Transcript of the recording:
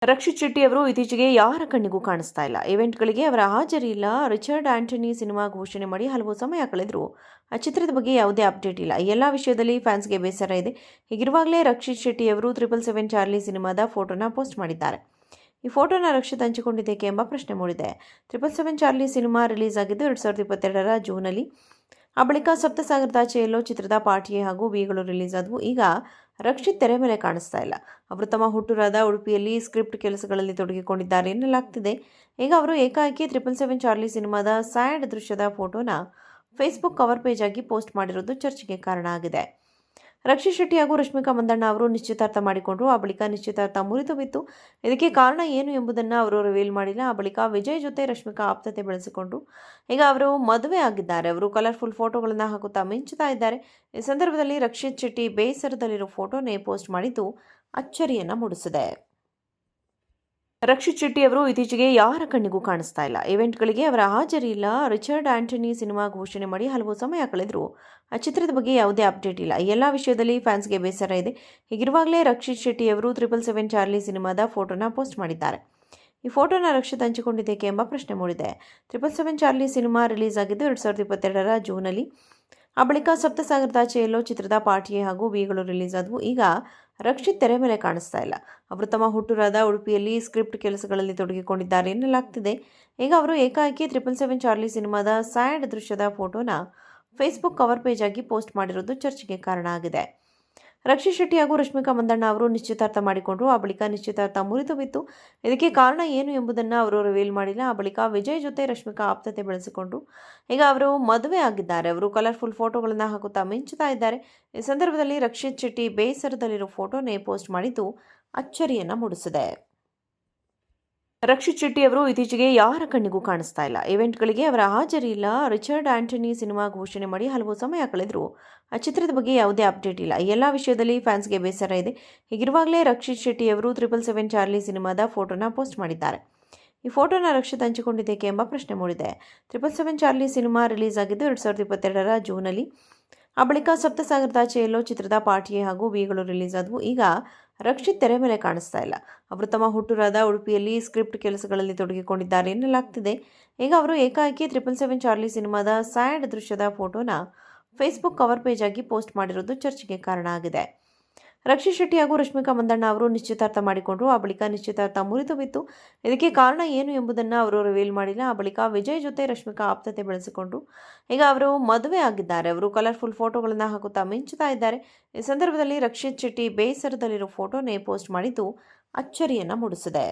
ರಕ್ಷಿತ್ ಶೆಟ್ಟಿ ಅವರು ಇತ್ತೀಚೆಗೆ ಯಾರ ಕಣ್ಣಿಗೂ ಕಾಣಿಸ್ತಾ ಇಲ್ಲ. ಇವೆಂಟ್ಗಳಿಗೆ ಅವರ ಹಾಜರಿ ಇಲ್ಲ. ರಿಚರ್ಡ್ ಆಂಟನಿ ಸಿನಿಮಾ ಘೋಷಣೆ ಮಾಡಿ ಹಲವು ಸಮಯ ಕಳೆದರೂ ಆ ಚಿತ್ರದ ಬಗ್ಗೆ ಯಾವುದೇ ಅಪ್ಡೇಟ್ ಇಲ್ಲ. ಈ ಎಲ್ಲ ವಿಷಯದಲ್ಲಿ ಫ್ಯಾನ್ಸ್ಗೆ ಬೇಸರ ಇದೆ. ಹೀಗಿರುವಾಗಲೇ ರಕ್ಷಿತ್ ಶೆಟ್ಟಿ ಅವರು 777 ಚಾರ್ಲಿ ಸಿನಿಮಾದ ಫೋಟೋನ ಪೋಸ್ಟ್ ಮಾಡಿದ್ದಾರೆ. ಈ ಫೋಟೋನ ರಕ್ಷಿತ್ ಹಂಚಿಕೊಂಡಿದ್ದೇಕೆ ಎಂಬ ಪ್ರಶ್ನೆ ಮೂಡಿದೆ. 777 ಚಾರ್ಲಿ ಸಿನಿಮಾ ರಿಲೀಸ್ ಆಗಿದ್ದು 2022ರ ಜೂನಲ್ಲಿ. ಆ ಬಳಿಕ ಸಪ್ತಸಾಗರದಾಚೆಯಲ್ಲೋ ಚಿತ್ರದ ಪಾರ್ಟಿಯೇ ಹಾಗೂ ವಿಗಳು ರಿಲೀಸ್ ಆದವು. ಈಗ ರಕ್ಷಿತ್ ತೆರೆ ಮೇಲೆ ಕಾಣಿಸ್ತಾ ಇಲ್ಲ. ಅವರು ತಮ್ಮ ಹುಟ್ಟೂರಾದ ಉಡುಪಿಯಲ್ಲಿ ಸ್ಕ್ರಿಪ್ಟ್ ಕೆಲಸಗಳಲ್ಲಿ ತೊಡಗಿಕೊಂಡಿದ್ದಾರೆ ಎನ್ನಲಾಗ್ತಿದೆ. ಈಗ ಅವರು ಏಕಾಏಕಿ 777 ಚಾರ್ಲಿ ಸಿನಿಮಾದ ಸ್ಯಾಡ್ ದೃಶ್ಯದ ಫೋಟೋನ ಫೇಸ್ಬುಕ್ ಕವರ್ ಪೇಜ್ ಆಗಿ ಪೋಸ್ಟ್ ಮಾಡಿರೋದು ಚರ್ಚೆಗೆ ಕಾರಣ ಆಗಿದೆ. ರಕ್ಷಿತ್ ಶೆಟ್ಟಿ ಹಾಗೂ ರಶ್ಮಿಕಾ ಮಂದಣ್ಣ ಅವರು ನಿಶ್ಚಿತಾರ್ಥ ಮಾಡಿಕೊಂಡ್ರು. ಆ ಬಳಿಕ ನಿಶ್ಚಿತಾರ್ಥ ಮುರಿದು ಬಿತ್ತು. ಇದಕ್ಕೆ ಕಾರಣ ಏನು ಎಂಬುದನ್ನು ಅವರು ರಿವೀಲ್ ಮಾಡಿಲ್ಲ. ಆ ಬಳಿಕ ವಿಜಯ್ ಜೊತೆ ರಶ್ಮಿಕಾ ಆಪ್ತತೆ ಬೆಳೆಸಿಕೊಂಡ್ರು. ಈಗ ಅವರು ಮದುವೆ ಆಗಿದ್ದಾರೆ. ಅವರು ಕಲರ್ಫುಲ್ ಫೋಟೋಗಳನ್ನು ಹಾಕುತ್ತಾ ಮಿಂಚುತ್ತಾ ಇದ್ದಾರೆ. ಈ ಸಂದರ್ಭದಲ್ಲಿ ರಕ್ಷಿತ್ ಶೆಟ್ಟಿ ಬೇಸರದಲ್ಲಿರೋ ಫೋಟೋನೇ ಪೋಸ್ಟ್ ಮಾಡಿದ್ದು ಅಚ್ಚರಿಯನ್ನು ಮೂಡಿಸಿದೆ. ರಕ್ಷಿತ್ ಶೆಟ್ಟಿ ಅವರು ಇತ್ತೀಚೆಗೆ ಯಾರ ಕಣ್ಣಿಗೂ ಕಾಣಿಸ್ತಾ ಇಲ್ಲ. ಇವೆಂಟ್ಗಳಿಗೆ ಅವರ ಹಾಜರಿ ಇಲ್ಲ. ರಿಚರ್ಡ್ ಆಂಟನಿ ಸಿನಿಮಾ ಘೋಷಣೆ ಮಾಡಿ ಹಲವು ಸಮಯ ಕಳೆದರೂ ಆ ಚಿತ್ರದ ಬಗ್ಗೆ ಯಾವುದೇ ಅಪ್ಡೇಟ್ ಇಲ್ಲ. ಈ ಎಲ್ಲ ವಿಷಯದಲ್ಲಿ ಫ್ಯಾನ್ಸ್ಗೆ ಬೇಸರ ಇದೆ. ಹೀಗಿರುವಾಗಲೇ ರಕ್ಷಿತ್ ಶೆಟ್ಟಿ ಅವರು 777 ಚಾರ್ಲಿ ಸಿನಿಮಾದ ಫೋಟೋನ ಪೋಸ್ಟ್ ಮಾಡಿದ್ದಾರೆ. ಈ ಫೋಟೋನ ರಕ್ಷಿತ್ ಹಂಚಿಕೊಂಡಿದ್ದೇಕೆ ಎಂಬ ಪ್ರಶ್ನೆ ಮೂಡಿದೆ. 777 ಚಾರ್ಲಿ ಸಿನಿಮಾ ರಿಲೀಸ್ ಆಗಿದ್ದು 2022ರ ಜೂನಲ್ಲಿ. ಆ ಬಳಿಕ ಸಪ್ತಸಾಗರದಾಚೆಯಲ್ಲೋ ಚಿತ್ರದ ಪಾರ್ಟಿಯೇ ಹಾಗೂ ವಿಗಳು ರಿಲೀಸ್ ಆದವು. ಈಗ ರಕ್ಷಿತ್ ತೆರೆ ಮೇಲೆ ಕಾಣಿಸ್ತಾ ಇಲ್ಲ. ಅವರು ತಮ್ಮ ಹುಟ್ಟೂರಾದ ಉಡುಪಿಯಲ್ಲಿ ಸ್ಕ್ರಿಪ್ಟ್ ಕೆಲಸಗಳಲ್ಲಿ ತೊಡಗಿಕೊಂಡಿದ್ದಾರೆ ಎನ್ನಲಾಗ್ತಿದೆ. ಈಗ ಅವರು ಏಕಾಏಕಿ 777 ಚಾರ್ಲಿ ಸಿನಿಮಾದ ಸ್ಯಾಡ್ ದೃಶ್ಯದ ಫೋಟೋನ ಫೇಸ್ಬುಕ್ ಕವರ್ ಪೇಜ್ ಆಗಿ ಪೋಸ್ಟ್ ಮಾಡಿರೋದು ಚರ್ಚೆಗೆ ಕಾರಣ ಆಗಿದೆ. ರಕ್ಷಿತ್ ಶೆಟ್ಟಿ ಹಾಗೂ ರಶ್ಮಿಕಾ ಮಂದಣ್ಣ ಅವರು ನಿಶ್ಚಿತಾರ್ಥ ಮಾಡಿಕೊಂಡ್ರು. ಆ ಬಳಿಕ ನಿಶ್ಚಿತಾರ್ಥ ಮುರಿದು ಬಿತ್ತು. ಇದಕ್ಕೆ ಕಾರಣ ಏನು ಎಂಬುದನ್ನು ಅವರು ರಿವೀಲ್ ಮಾಡಿಲ್ಲ. ಆ ಬಳಿಕ ವಿಜಯ್ ಜೊತೆ ರಶ್ಮಿಕಾ ಆಪ್ತತೆ ಬೆಳೆಸಿಕೊಂಡ್ರು. ಈಗ ಅವರು ಮದುವೆ ಆಗಿದ್ದಾರೆ. ಅವರು ಕಲರ್ಫುಲ್ ಫೋಟೋಗಳನ್ನು ಹಾಕುತ್ತಾ ಮಿಂಚುತ್ತಾ ಇದ್ದಾರೆ. ಈ ಸಂದರ್ಭದಲ್ಲಿ ರಕ್ಷಿತ್ ಶೆಟ್ಟಿ ಬೇಸರದಲ್ಲಿರೋ ಫೋಟೋನೇ ಪೋಸ್ಟ್ ಮಾಡಿದ್ದು ಅಚ್ಚರಿಯನ್ನು ಮೂಡಿಸಿದೆ. ರಕ್ಷಿತ್ ಶೆಟ್ಟಿ ಅವರು ಇತ್ತೀಚೆಗೆ ಯಾರ ಕಣ್ಣಿಗೂ ಕಾಣಿಸ್ತಾ ಇಲ್ಲ. ಇವೆಂಟ್ಗಳಿಗೆ ಅವರ ಹಾಜರಿ ಇಲ್ಲ. ರಿಚರ್ಡ್ ಆಂಟನಿ ಸಿನಿಮಾ ಘೋಷಣೆ ಮಾಡಿ ಹಲವು ಸಮಯ ಕಳೆದರೂ ಆ ಚಿತ್ರದ ಬಗ್ಗೆ ಯಾವುದೇ ಅಪ್ಡೇಟ್ ಇಲ್ಲ. ಈ ಎಲ್ಲ ವಿಷಯದಲ್ಲಿ ಫ್ಯಾನ್ಸ್ಗೆ ಬೇಸರ ಇದೆ. ಹೀಗಿರುವಾಗಲೇ ರಕ್ಷಿತ್ ಶೆಟ್ಟಿ ಅವರು 777 ಚಾರ್ಲಿ ಸಿನಿಮಾದ ಫೋಟೋನ ಪೋಸ್ಟ್ ಮಾಡಿದ್ದಾರೆ. ಈ ಫೋಟೋನ ರಕ್ಷಿತ್ ಹಂಚಿಕೊಂಡಿದ್ದೇಕೆ ಎಂಬ ಪ್ರಶ್ನೆ ಮೂಡಿದೆ. 777 ಚಾರ್ಲಿ ಸಿನಿಮಾ ರಿಲೀಸ್ ಆಗಿದ್ದು 2022ರ ಜೂನಲ್ಲಿ. ಆ ಬಳಿಕ ಸಪ್ತಸಾಗರದಾಚೆಯಲ್ಲೋ ಚಿತ್ರದ ಪಾರ್ಟಿಯೇ ಹಾಗೂ ವಿಗಳು ರಿಲೀಸ್ ಆದವು. ಈಗ ರಕ್ಷಿತ್ ತೆರೆ ಮೇಲೆ ಕಾಣಿಸ್ತಾ ಇಲ್ಲ. ಅವರು ತಮ್ಮ ಹುಟ್ಟೂರಾದ ಉಡುಪಿಯಲ್ಲಿ ಸ್ಕ್ರಿಪ್ಟ್ ಕೆಲಸಗಳಲ್ಲಿ ತೊಡಗಿಕೊಂಡಿದ್ದಾರೆ ಎನ್ನಲಾಗ್ತಿದೆ. ಈಗ ಅವರು ಏಕಾಏಕಿ 777 ಚಾರ್ಲಿ ಸಿನಿಮಾದ ಸ್ಯಾಡ್ ದೃಶ್ಯದ ಫೋಟೋನ ಫೇಸ್ಬುಕ್ ಕವರ್ ಪೇಜ್ ಆಗಿ ಪೋಸ್ಟ್ ಮಾಡಿರೋದು ಚರ್ಚೆಗೆ ಕಾರಣ ಆಗಿದೆ. ರಕ್ಷಿತ್ ಶೆಟ್ಟಿ ಹಾಗೂ ರಶ್ಮಿಕಾ ಮಂದಣ್ಣ ಅವರು ನಿಶ್ಚಿತಾರ್ಥ ಮಾಡಿಕೊಂಡ್ರು. ಆ ಬಳಿಕ ನಿಶ್ಚಿತಾರ್ಥ ಮುರಿದು ಬಿತ್ತು. ಇದಕ್ಕೆ ಕಾರಣ ಏನು ಎಂಬುದನ್ನು ಅವರು ರಿವೀಲ್ ಮಾಡಿಲ್ಲ. ಆ ಬಳಿಕ ವಿಜಯ್ ಜೊತೆ ರಶ್ಮಿಕಾ ಆಪ್ತತೆ ಬೆಳೆಸಿಕೊಂಡ್ರು. ಈಗ ಅವರು ಮದುವೆ ಆಗಿದ್ದಾರೆ. ಅವರು ಕಲರ್ಫುಲ್ ಫೋಟೋಗಳನ್ನು ಹಾಕುತ್ತಾ ಮಿಂಚುತ್ತಾ ಇದ್ದಾರೆ. ಈ ಸಂದರ್ಭದಲ್ಲಿ ರಕ್ಷಿತ್ ಶೆಟ್ಟಿ ಬೇಸರದಲ್ಲಿರೋ ಫೋಟೋನೇ ಪೋಸ್ಟ್ ಮಾಡಿದ್ದು ಅಚ್ಚರಿಯನ್ನು ಮೂಡಿಸಿದೆ.